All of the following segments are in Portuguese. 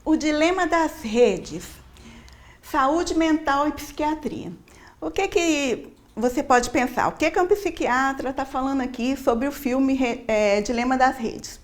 O dilema das redes, saúde mental e psiquiatria. O que você pode pensar? O que um psiquiatra está falando aqui sobre o filme Dilema das Redes?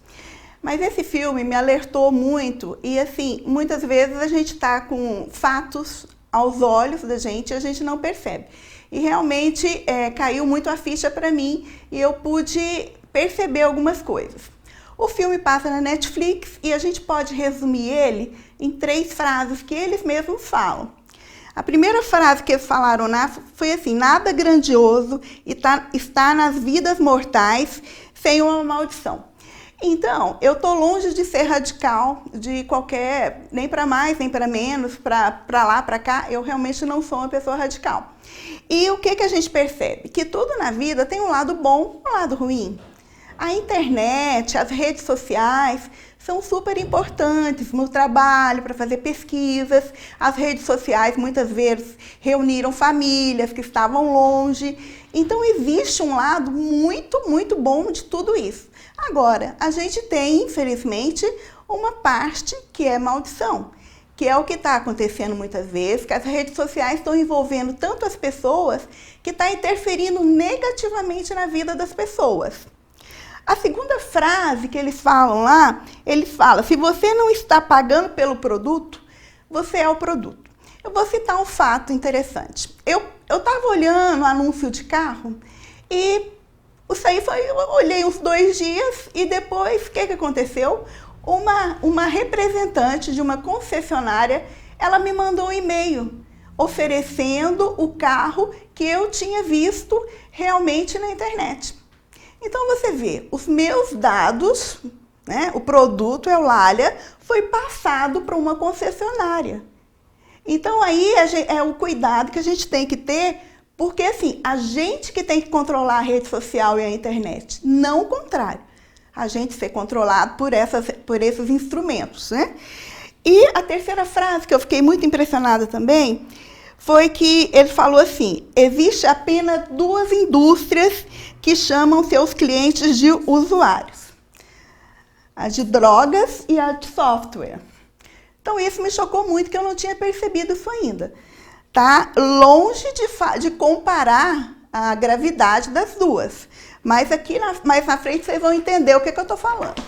Mas esse filme me alertou muito e, assim, muitas vezes a gente está com fatos aos olhos da gente e a gente não percebe. E realmente caiu muito a ficha para mim e eu pude perceber algumas coisas. O filme passa na Netflix e a gente pode resumir ele em 3 frases que eles mesmos falam. A primeira frase que eles falaram foi assim: nada grandioso está nas vidas mortais sem uma maldição. Então, eu estou longe de ser radical, de qualquer, nem para mais, nem para menos, para lá, para cá, eu realmente não sou uma pessoa radical. E o que a gente percebe? Que tudo na vida tem um lado bom e um lado ruim. A internet, as redes sociais são super importantes no trabalho, para fazer pesquisas. As redes sociais muitas vezes reuniram famílias que estavam longe. Então existe um lado muito, muito bom de tudo isso. Agora, a gente tem, infelizmente, uma parte que é maldição, que é o que está acontecendo muitas vezes, que as redes sociais estão envolvendo tanto as pessoas que está interferindo negativamente na vida das pessoas. A segunda frase que eles falam lá, eles falam: se você não está pagando pelo produto, você é o produto. Eu vou citar um fato interessante. Eu estava olhando o anúncio de carro e isso aí eu olhei uns 2 dias e depois, o que aconteceu? Uma representante de uma concessionária, ela me mandou um e-mail oferecendo o carro que eu tinha visto realmente na internet. Então você vê, os meus dados, né, o produto Eulália, foi passado para uma concessionária. Então aí é o cuidado que a gente tem que ter, porque assim, a gente que tem que controlar a rede social e a internet, não o contrário. A gente ser controlado por esses instrumentos, né? E a terceira frase, que eu fiquei muito impressionada também, foi que ele falou assim: existe apenas 2 indústrias que chamam seus clientes de usuários. A de drogas e a de software. Então isso me chocou muito, que eu não tinha percebido isso ainda. Tá longe de comparar a gravidade das duas. Mas mais na frente vocês vão entender o que eu estou falando.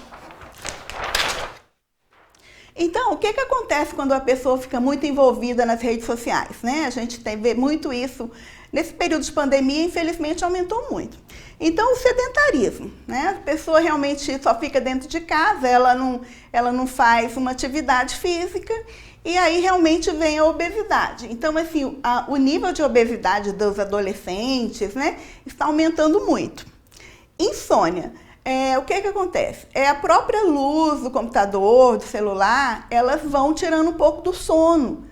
Então, o que acontece quando a pessoa fica muito envolvida nas redes sociais, né? A gente vê muito isso nesse período de pandemia, infelizmente aumentou muito. Então, o sedentarismo, né? A pessoa realmente só fica dentro de casa, ela não faz uma atividade física e aí realmente vem a obesidade. Então, assim, o nível de obesidade dos adolescentes, né, está aumentando muito. Insônia. O que acontece? A própria luz do computador, do celular, elas vão tirando um pouco do sono.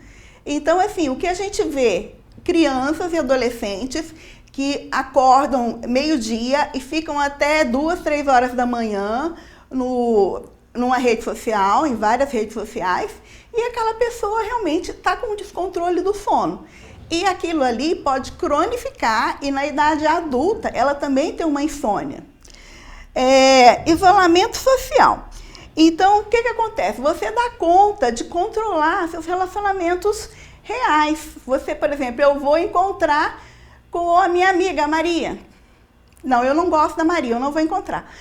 Então, assim, o que a gente vê? Crianças e adolescentes que acordam meio-dia e ficam até 2, 3 horas da manhã numa rede social, em várias redes sociais, e aquela pessoa realmente está com descontrole do sono. E aquilo ali pode cronificar e na idade adulta ela também tem uma insônia. Isolamento social. Então, o que acontece? Você dá conta de controlar seus relacionamentos reais. Você, por exemplo, eu vou encontrar com a minha amiga, a Maria. Não, eu não gosto da Maria, eu não vou encontrar.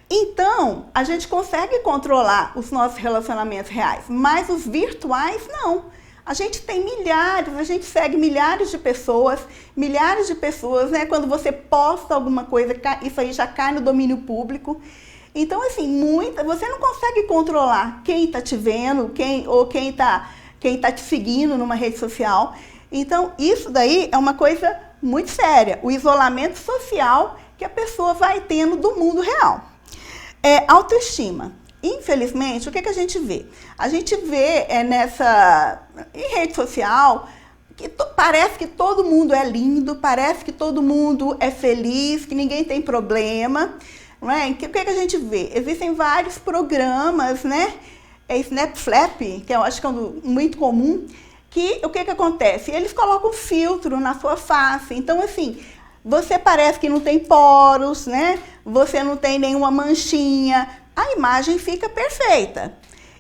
Então, a gente consegue controlar os nossos relacionamentos reais, mas os virtuais não. A gente tem a gente segue milhares de pessoas, né? Quando você posta alguma coisa, isso aí já cai no domínio público. Então, assim, você não consegue controlar quem está te vendo, quem está te seguindo numa rede social. Então, isso daí é uma coisa muito séria, o isolamento social que a pessoa vai tendo do mundo real. Autoestima. Infelizmente, o que a gente vê? A gente vê em rede social que parece que todo mundo é lindo, parece que todo mundo é feliz, que ninguém tem problema. Não é? O que a gente vê? Existem vários programas, né? Snapflap, que eu acho que é muito comum, que o que acontece? Eles colocam filtro na sua face. Então, assim, você parece que não tem poros, né? Você não tem nenhuma manchinha. A imagem fica perfeita.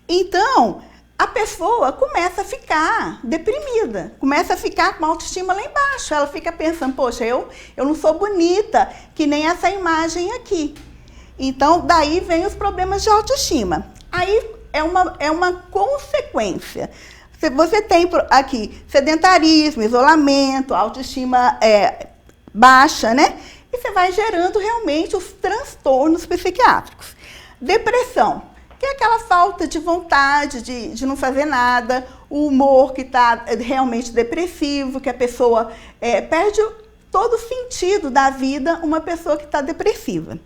Então, a pessoa começa a ficar deprimida, começa a ficar com a autoestima lá embaixo. Ela fica pensando, poxa, eu não sou bonita, que nem essa imagem aqui. Então, daí vem os problemas de autoestima. Aí é uma consequência. Você tem aqui sedentarismo, isolamento, autoestima baixa, né? E você vai gerando realmente os transtornos psiquiátricos. Depressão, que é aquela falta de vontade de não fazer nada, o humor que está realmente depressivo, que a pessoa perde todo o sentido da vida, uma pessoa que está depressiva.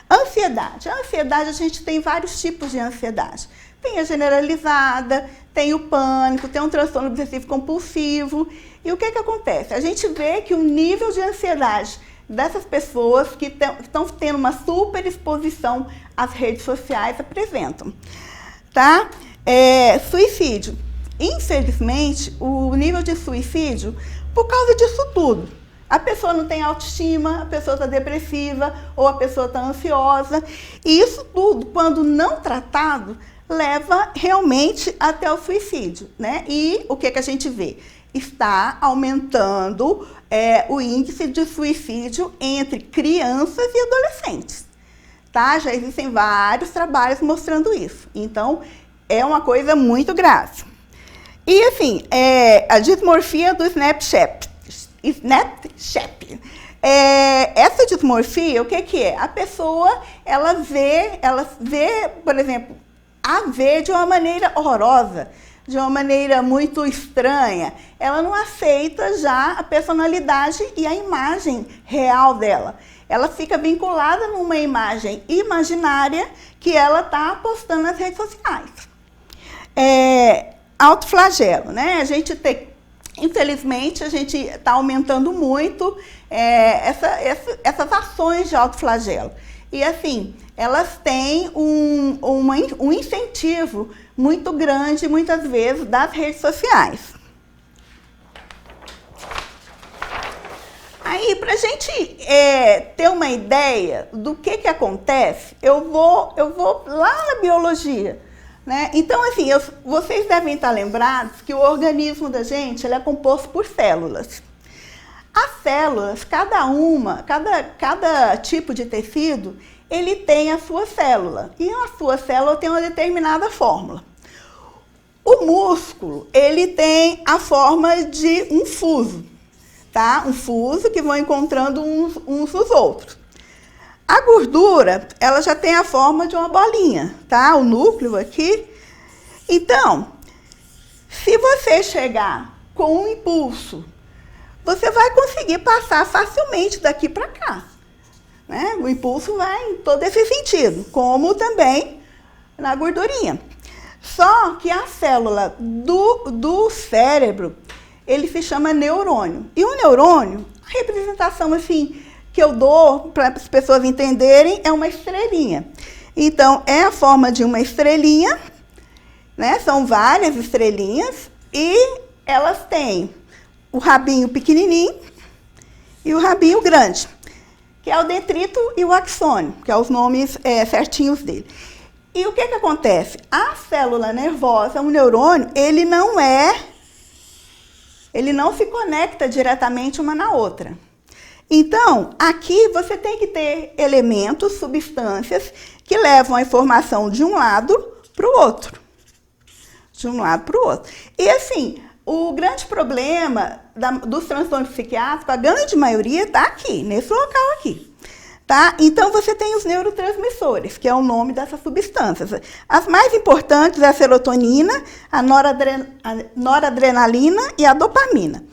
Ansiedade. A ansiedade, a gente tem vários tipos de ansiedade. Tem a generalizada, tem o pânico, tem um transtorno obsessivo compulsivo. E o que acontece? A gente vê que o nível de ansiedade dessas pessoas que estão tendo uma superexposição às redes sociais apresentam. Tá? Suicídio. Infelizmente, o nível de suicídio, por causa disso tudo. A pessoa não tem autoestima, a pessoa está depressiva ou a pessoa está ansiosa. E isso tudo, quando não tratado, leva realmente até o suicídio, né? E o que a gente vê? Está aumentando o índice de suicídio entre crianças e adolescentes. Tá? Já existem vários trabalhos mostrando isso. Então, é uma coisa muito grave. E, assim, a dismorfia do Snapchat. Essa dismorfia, o que é? A pessoa, ela vê, por exemplo, a vê de uma maneira horrorosa, de uma maneira muito estranha. Ela não aceita já a personalidade e a imagem real dela. Ela fica vinculada numa imagem imaginária que ela está postando nas redes sociais. Autoflagelo, né? Infelizmente, a gente está aumentando muito essas ações de autoflagelo. E, assim, elas têm um incentivo muito grande, muitas vezes, das redes sociais. Aí, para a gente ter uma ideia do que acontece, eu vou lá na biologia. Né? Então, assim, vocês devem estar lembrados que o organismo da gente ele é composto por células. As células, cada tipo de tecido, ele tem a sua célula. E a sua célula tem uma determinada fórmula. O músculo, ele tem a forma de um fuso, tá? Um fuso que vão encontrando uns os outros. A gordura, ela já tem a forma de uma bolinha, tá? O núcleo aqui. Então, se você chegar com um impulso, você vai conseguir passar facilmente daqui para cá, né? O impulso vai em todo esse sentido, como também na gordurinha. Só que a célula do cérebro, ele se chama neurônio. E o neurônio, a representação assim que eu dou para as pessoas entenderem é uma estrelinha. Então, é a forma de uma estrelinha, né? São várias estrelinhas e elas têm o rabinho pequenininho e o rabinho grande, que é o detrito e o axônio, que são os nomes certinhos dele. E o que acontece? A célula nervosa, o neurônio, ele não se conecta diretamente uma na outra. Então, aqui você tem que ter elementos, substâncias, que levam a informação de um lado para o outro. De um lado para o outro. E assim, o grande problema dos transtornos psiquiátricos, a grande maioria está aqui, nesse local aqui. Tá? Então, você tem os neurotransmissores, que é o nome dessas substâncias. As mais importantes é a serotonina, a noradrenalina e a dopamina.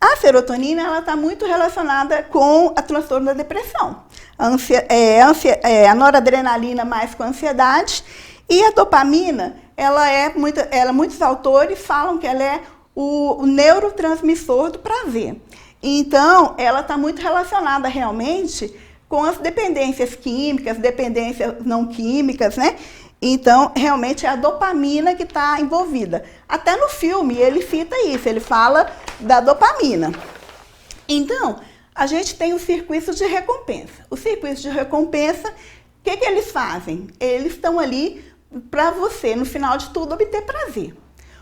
A serotonina ela está muito relacionada com o transtorno da depressão. A noradrenalina mais com a ansiedade. E a dopamina, muitos autores falam que ela é o neurotransmissor do prazer. Então, ela está muito relacionada realmente com as dependências químicas, dependências não químicas, né? Então, realmente é a dopamina que está envolvida. Até no filme ele cita isso, ele fala da dopamina. Então, a gente tem os circuitos de recompensa. Os circuitos de recompensa, o que eles fazem? Eles estão ali para você, no final de tudo, obter prazer.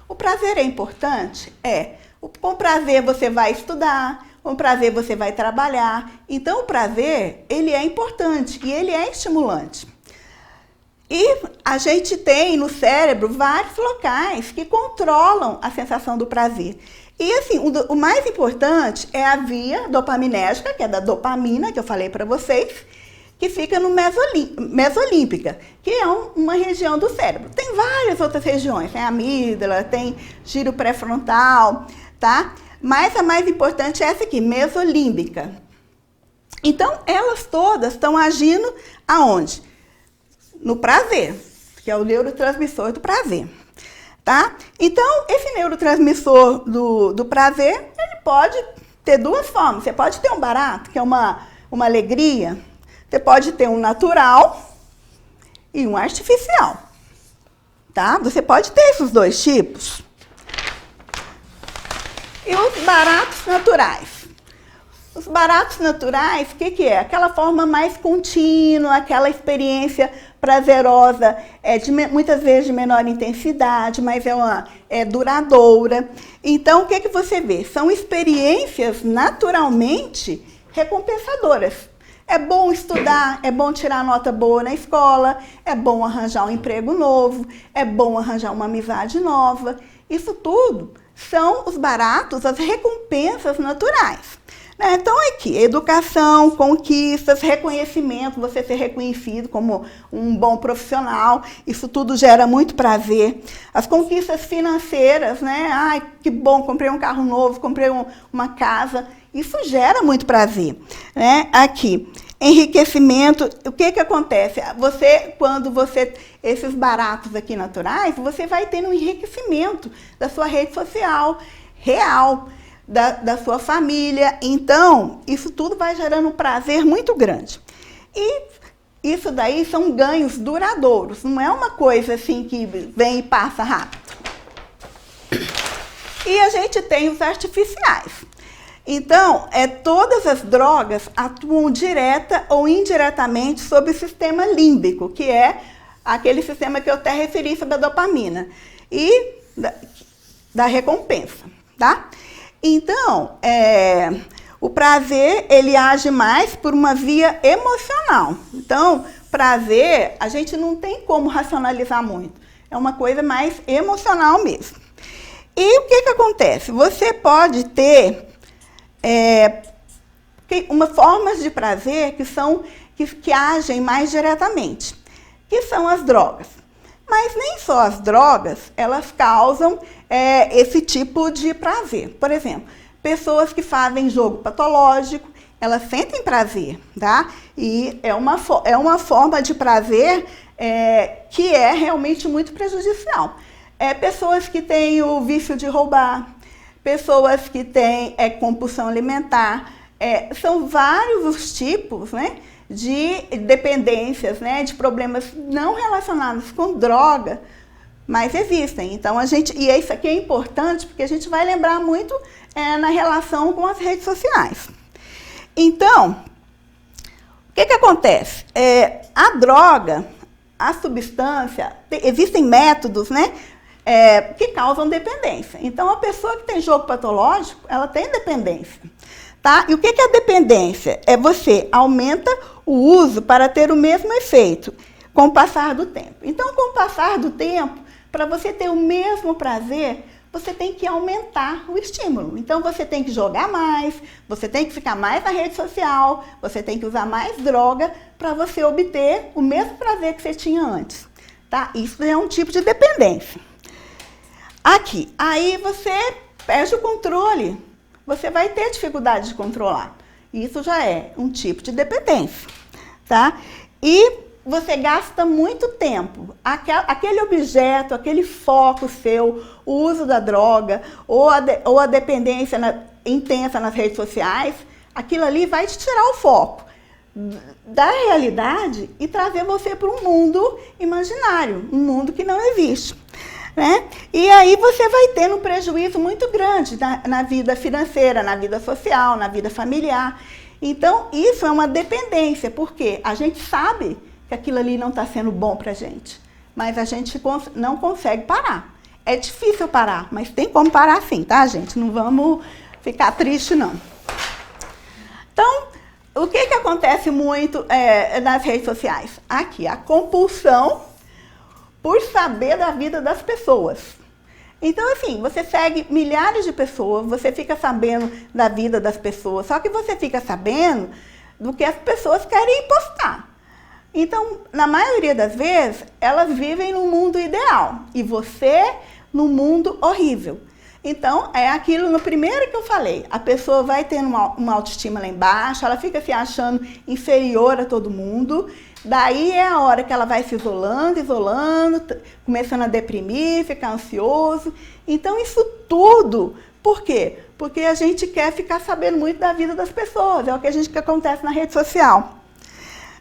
O prazer é importante? É. Com prazer você vai estudar, com prazer você vai trabalhar. Então, o prazer, ele é importante e ele é estimulante. E a gente tem no cérebro vários locais que controlam a sensação do prazer. E assim, o mais importante é a via dopaminérgica, que é da dopamina, que eu falei para vocês, que fica no mesolímbica, que é uma região do cérebro. Tem várias outras regiões, tem a amígdala, tem giro pré-frontal, tá? Mas a mais importante é essa aqui, mesolímbica. Então, elas todas estão agindo aonde? No prazer, que é o neurotransmissor do prazer, tá? Então, esse neurotransmissor do prazer, ele pode ter duas formas. Você pode ter um barato, que é uma alegria. Você pode ter um natural e um artificial, tá? Você pode ter esses dois tipos. E os baratos naturais? Os baratos naturais, o que é? Aquela forma mais contínua, aquela experiência prazerosa, muitas vezes de menor intensidade, mas é duradoura. Então, o que você vê? São experiências naturalmente recompensadoras. É bom estudar, é bom tirar nota boa na escola, é bom arranjar um emprego novo, é bom arranjar uma amizade nova. Isso tudo são os baratos, as recompensas naturais. Então, aqui, educação, conquistas, reconhecimento, você ser reconhecido como um bom profissional, isso tudo gera muito prazer. As conquistas financeiras, né? Ai, que bom, comprei um carro novo, comprei uma casa, isso gera muito prazer, né? Aqui, enriquecimento, o que acontece? Esses baratos aqui naturais, você vai tendo um enriquecimento da sua rede social real, da sua família. Então, isso tudo vai gerando um prazer muito grande. E isso daí são ganhos duradouros, não é uma coisa assim que vem e passa rápido. E a gente tem os artificiais. Então, todas as drogas atuam direta ou indiretamente sobre o sistema límbico, que é aquele sistema que eu até referi sobre a dopamina, e da recompensa, tá? Então, o prazer, ele age mais por uma via emocional. Então, prazer, a gente não tem como racionalizar muito. É uma coisa mais emocional mesmo. E o que acontece? Você pode ter formas de prazer que agem mais diretamente, que são as drogas. Mas nem só as drogas, elas causam esse tipo de prazer. Por exemplo, pessoas que fazem jogo patológico, elas sentem prazer, tá? E é uma forma de prazer que é realmente muito prejudicial. Pessoas que têm o vício de roubar, pessoas que têm compulsão alimentar, são vários os tipos, né, de dependências, né, de problemas não relacionados com droga, mas existem. Então, e isso aqui é importante porque a gente vai lembrar muito na relação com as redes sociais. Então, o que acontece? A droga, a substância, existem métodos, né, que causam dependência. Então, a pessoa que tem jogo patológico, ela tem dependência. Tá? E o que é a dependência? Você aumenta o uso para ter o mesmo efeito com o passar do tempo. Então, com o passar do tempo, para você ter o mesmo prazer, você tem que aumentar o estímulo. Então, você tem que jogar mais, você tem que ficar mais na rede social, você tem que usar mais droga para você obter o mesmo prazer que você tinha antes. Tá? Isso é um tipo de dependência. Aqui, aí você perde o controle. Você vai ter dificuldade de controlar. Isso já é um tipo de dependência, tá? E você gasta muito tempo. Aquele objeto, aquele foco seu, o uso da droga ou a dependência intensa nas redes sociais, aquilo ali vai te tirar o foco da realidade e trazer você para um mundo imaginário, um mundo que não existe. Né? E aí você vai tendo um prejuízo muito grande na vida financeira, na vida social, na vida familiar. Então, isso é uma dependência, porque a gente sabe que aquilo ali não está sendo bom para a gente, mas a gente não consegue parar. É difícil parar, mas tem como parar sim, tá, gente? Não vamos ficar triste, não. Então, o que acontece muito nas redes sociais? Aqui, a compulsão por saber da vida das pessoas. Então, assim, você segue milhares de pessoas, você fica sabendo da vida das pessoas, só que você fica sabendo do que as pessoas querem postar. Então, na maioria das vezes, elas vivem num mundo ideal e você num mundo horrível. Então, é aquilo no primeiro que eu falei, a pessoa vai tendo uma autoestima lá embaixo, ela fica se achando inferior a todo mundo, daí é a hora que ela vai se isolando, começando a deprimir, ficar ansioso. Então, isso tudo, por quê? Porque a gente quer ficar sabendo muito da vida das pessoas, é o que acontece na rede social.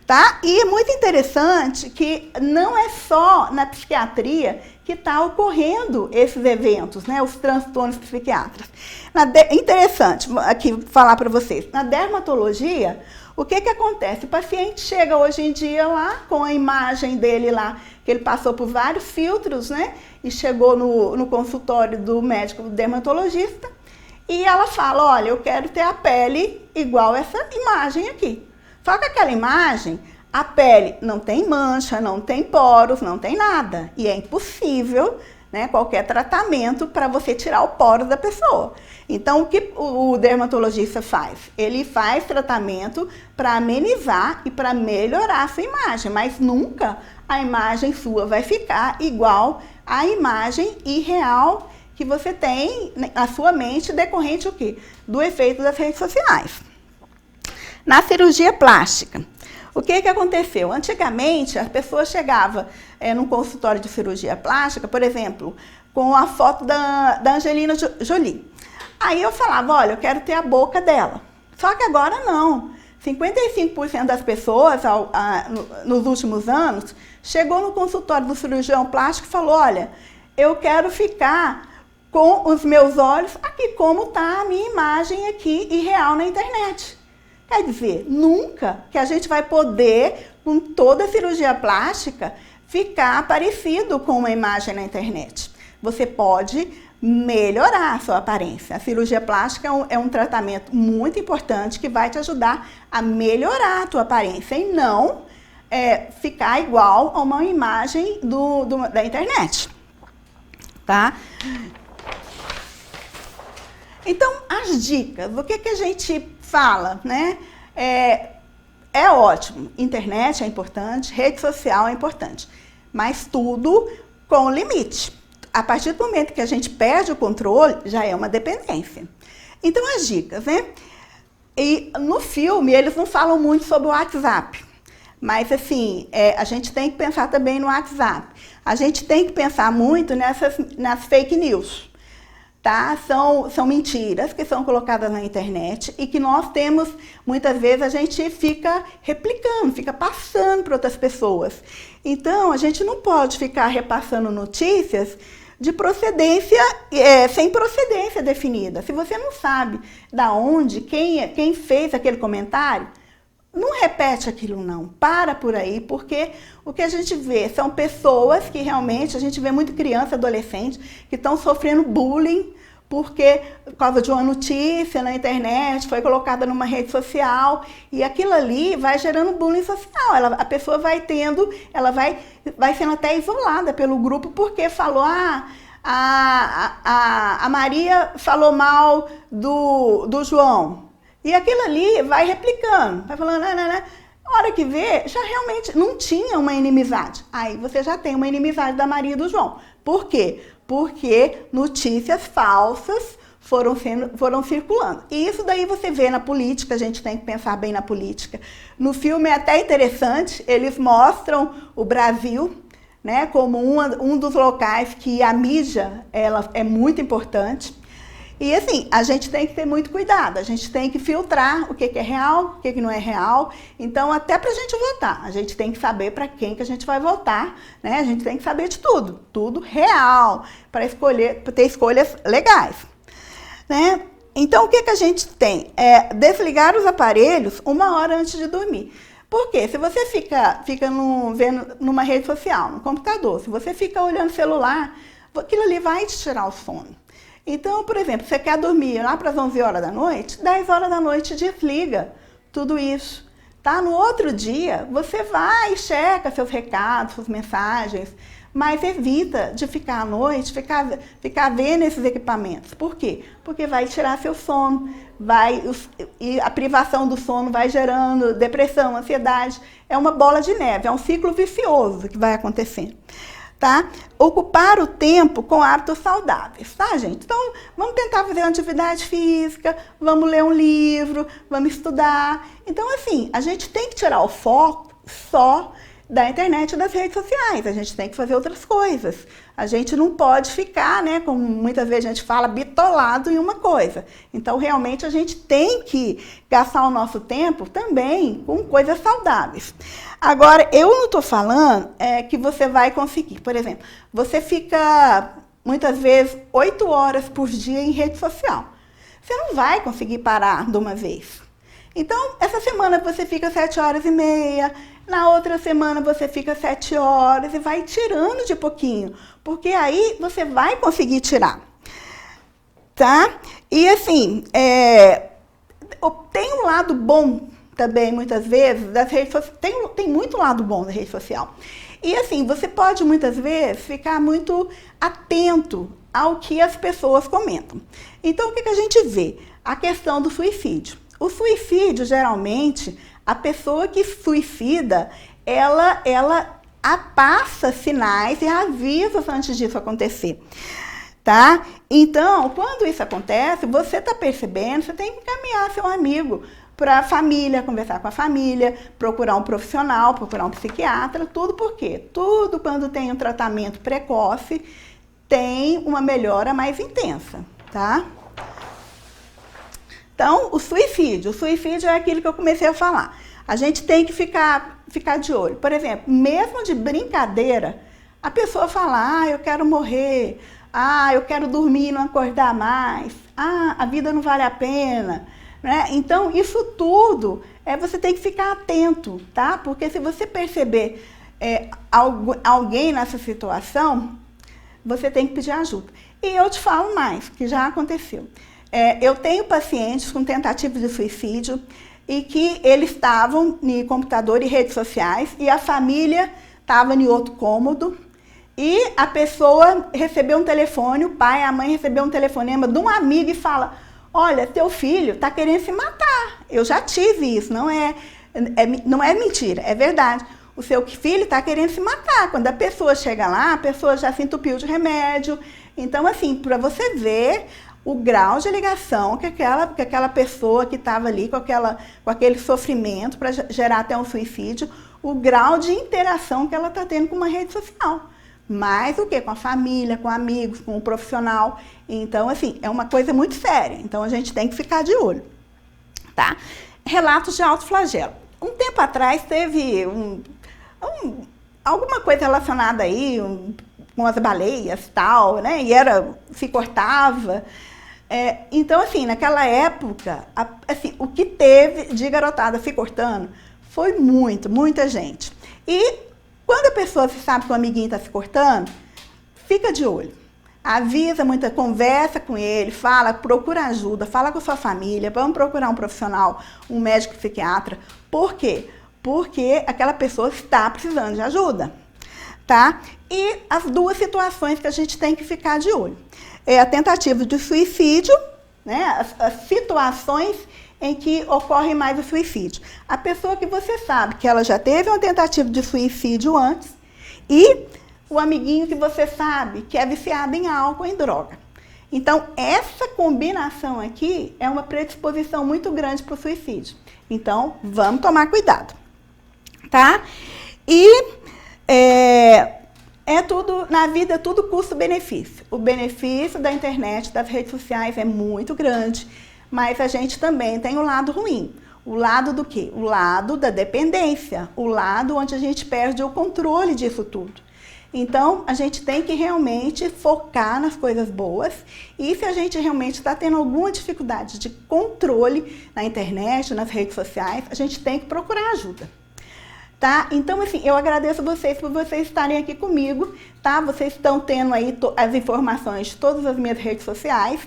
Tá? E é muito interessante que não é só na psiquiatria que está ocorrendo esses eventos, né, os transtornos psiquiátricos. Interessante aqui falar para vocês. Na dermatologia, o que acontece? O paciente chega hoje em dia lá com a imagem dele lá, que ele passou por vários filtros, né, e chegou no consultório do médico dermatologista, e ela fala, olha, eu quero ter a pele igual essa imagem aqui. Só que aquela imagem, a pele não tem mancha, não tem poros, não tem nada. E é impossível, né, qualquer tratamento para você tirar o poro da pessoa. Então, o que o dermatologista faz? Ele faz tratamento para amenizar e para melhorar a sua imagem, mas nunca a imagem sua vai ficar igual à imagem irreal que você tem na sua mente decorrente o quê? Do efeito das redes sociais. Na cirurgia plástica, o que aconteceu? Antigamente, as pessoas chegavam num consultório de cirurgia plástica, por exemplo, com a foto da Angelina Jolie. Aí eu falava, olha, eu quero ter a boca dela. Só que agora não. 55% das pessoas, nos últimos anos, chegou no consultório do cirurgião plástico e falou, olha, eu quero ficar com os meus olhos aqui, como está a minha imagem aqui irreal na internet. Quer dizer, nunca que a gente vai poder, com toda a cirurgia plástica, ficar parecido com uma imagem na internet. Você pode melhorar a sua aparência. A cirurgia plástica é um tratamento muito importante que vai te ajudar a melhorar a tua aparência e não ficar igual a uma imagem da internet. Tá? Então, as dicas, o que a gente fala, né? É ótimo, internet é importante, rede social é importante, mas tudo com limite. A partir do momento que a gente perde o controle, já é uma dependência. Então, as dicas, né? E no filme, eles não falam muito sobre o WhatsApp, mas assim, a gente tem que pensar também no WhatsApp. A gente tem que pensar muito nas fake news. Tá? São mentiras que são colocadas na internet e que nós temos, muitas vezes, a gente fica replicando, fica passando para outras pessoas. Então, a gente não pode ficar repassando notícias de procedência, sem procedência definida. Se você não sabe da onde, quem fez aquele comentário, não repete aquilo não, para por aí, porque o que a gente vê são pessoas que realmente, a gente vê muito criança, adolescente, que estão sofrendo bullying, porque por causa de uma notícia na internet, foi colocada numa rede social, e aquilo ali vai gerando bullying social, a pessoa vai tendo, ela vai sendo até isolada pelo grupo, porque falou, a Maria falou mal do João. E aquilo ali vai replicando, vai falando, A hora que vê, já realmente não tinha uma inimizade. Aí você já tem uma inimizade da Maria e do João. Por quê? Porque notícias falsas foram circulando. E isso daí você vê na política, a gente tem que pensar bem na política. No filme é até interessante, eles mostram o Brasil, né, como um dos locais que a mídia ela é muito importante. E assim, a gente tem que ter muito cuidado, a gente tem que filtrar o que é real, o que não é real. Então, até para a gente votar, a gente tem que saber para quem que a gente vai votar, né? A gente tem que saber de tudo real, para ter escolhas legais, né? Então, o que a gente tem? Desligar os aparelhos 1 hora antes de dormir. Por quê? Se você fica vendo numa rede social, no computador, se você fica olhando o celular, aquilo ali vai te tirar o sono. Então, por exemplo, você quer dormir lá para as 11 horas da noite, 10 horas da noite desliga tudo isso. Tá? No outro dia, você vai e checa seus recados, suas mensagens, mas evita de ficar à noite, ficar vendo esses equipamentos. Por quê? Porque vai tirar seu sono, e a privação do sono vai gerando depressão, ansiedade. É uma bola de neve, é um ciclo vicioso que vai acontecendo. Tá? Ocupar o tempo com hábitos saudáveis, tá, gente? Então, vamos tentar fazer uma atividade física, vamos ler um livro, vamos estudar. Então, assim, a gente tem que tirar o foco só da internet e das redes sociais. A gente tem que fazer outras coisas. A gente não pode ficar, né, como muitas vezes a gente fala, bitolado em uma coisa. Então, realmente, a gente tem que gastar o nosso tempo também com coisas saudáveis. Agora, eu não estou falando que você vai conseguir. Por exemplo, você fica, muitas vezes, 8 horas por dia em rede social. Você não vai conseguir parar de uma vez. Então, essa semana você fica 7 horas e meia, na outra semana você fica 7 horas e vai tirando de pouquinho, porque aí você vai conseguir tirar, tá? E assim, tem um lado bom também, muitas vezes, das redes sociais, tem muito lado bom da rede social. E assim, você pode muitas vezes ficar muito atento ao que as pessoas comentam. Então, o que a gente vê? A questão do suicídio. O suicídio, geralmente, a pessoa que suicida, ela passa sinais e avisa antes disso acontecer, tá? Então, quando isso acontece, você está percebendo, você tem que encaminhar seu amigo para a família, conversar com a família, procurar um profissional, procurar um psiquiatra, tudo por quê? Tudo quando tem um tratamento precoce, tem uma melhora mais intensa, tá? Então, o suicídio é aquilo que eu comecei a falar. A gente tem que ficar de olho. Por exemplo, mesmo de brincadeira, a pessoa fala, eu quero morrer, eu quero dormir e não acordar mais, a vida não vale a pena. Né? Então, isso tudo, você tem que ficar atento, tá? Porque se você perceber alguém nessa situação, você tem que pedir ajuda. E eu te falo mais, que já aconteceu. Eu tenho pacientes com tentativa de suicídio e que eles estavam no computador e redes sociais e a família estava em outro cômodo e a pessoa recebeu um telefone, o pai, a mãe recebeu um telefonema de um amigo e fala, olha, teu filho está querendo se matar. Eu já tive isso, não é mentira, é verdade. O seu filho está querendo se matar. Quando a pessoa chega lá, a pessoa já se entupiu de remédio. Então, assim, para você ver o grau de ligação que aquela pessoa que estava ali com aquele sofrimento para gerar até um suicídio, o grau de interação que ela está tendo com uma rede social. Mais o que? Com a família, com amigos, com o profissional. Então, assim, é uma coisa muito séria. Então, a gente tem que ficar de olho. Tá? Relatos de autoflagelo. Um tempo atrás teve alguma coisa relacionada aí com as baleias, tal, né? E se cortava. Então, assim, naquela época, assim, o que teve de garotada se cortando foi muita gente. E quando a pessoa sabe que o amiguinho está se cortando, fica de olho. Avisa, conversa com ele, procura ajuda, fala com a sua família, vamos procurar um profissional, um médico psiquiatra. Por quê? Porque aquela pessoa está precisando de ajuda, tá? E as duas situações que a gente tem que ficar de olho. É a tentativa de suicídio, né? As situações em que ocorre mais o suicídio. A pessoa que você sabe que ela já teve uma tentativa de suicídio antes e o amiguinho que você sabe que é viciado em álcool, em droga. Então, essa combinação aqui é uma predisposição muito grande para o suicídio. Então, vamos tomar cuidado, tá? E tudo, na vida, tudo custo-benefício. O benefício da internet, das redes sociais é muito grande, mas a gente também tem o lado ruim. O lado do quê? O lado da dependência, o lado onde a gente perde o controle disso tudo. Então, a gente tem que realmente focar nas coisas boas e se a gente realmente está tendo alguma dificuldade de controle na internet, nas redes sociais, a gente tem que procurar ajuda. Tá? Então, assim, eu agradeço vocês por vocês estarem aqui comigo, tá? Vocês estão tendo aí as informações de todas as minhas redes sociais,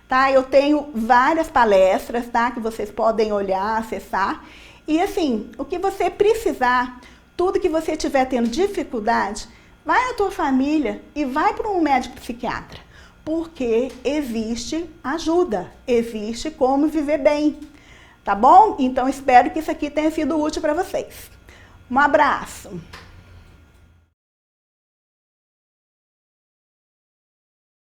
tá? Eu tenho várias palestras, tá? Que vocês podem olhar, acessar. E, assim, o que você precisar, tudo que você estiver tendo dificuldade, vai na tua família e vai para um médico psiquiatra, porque existe ajuda, existe como viver bem, tá bom? Então, espero que isso aqui tenha sido útil para vocês. Um abraço!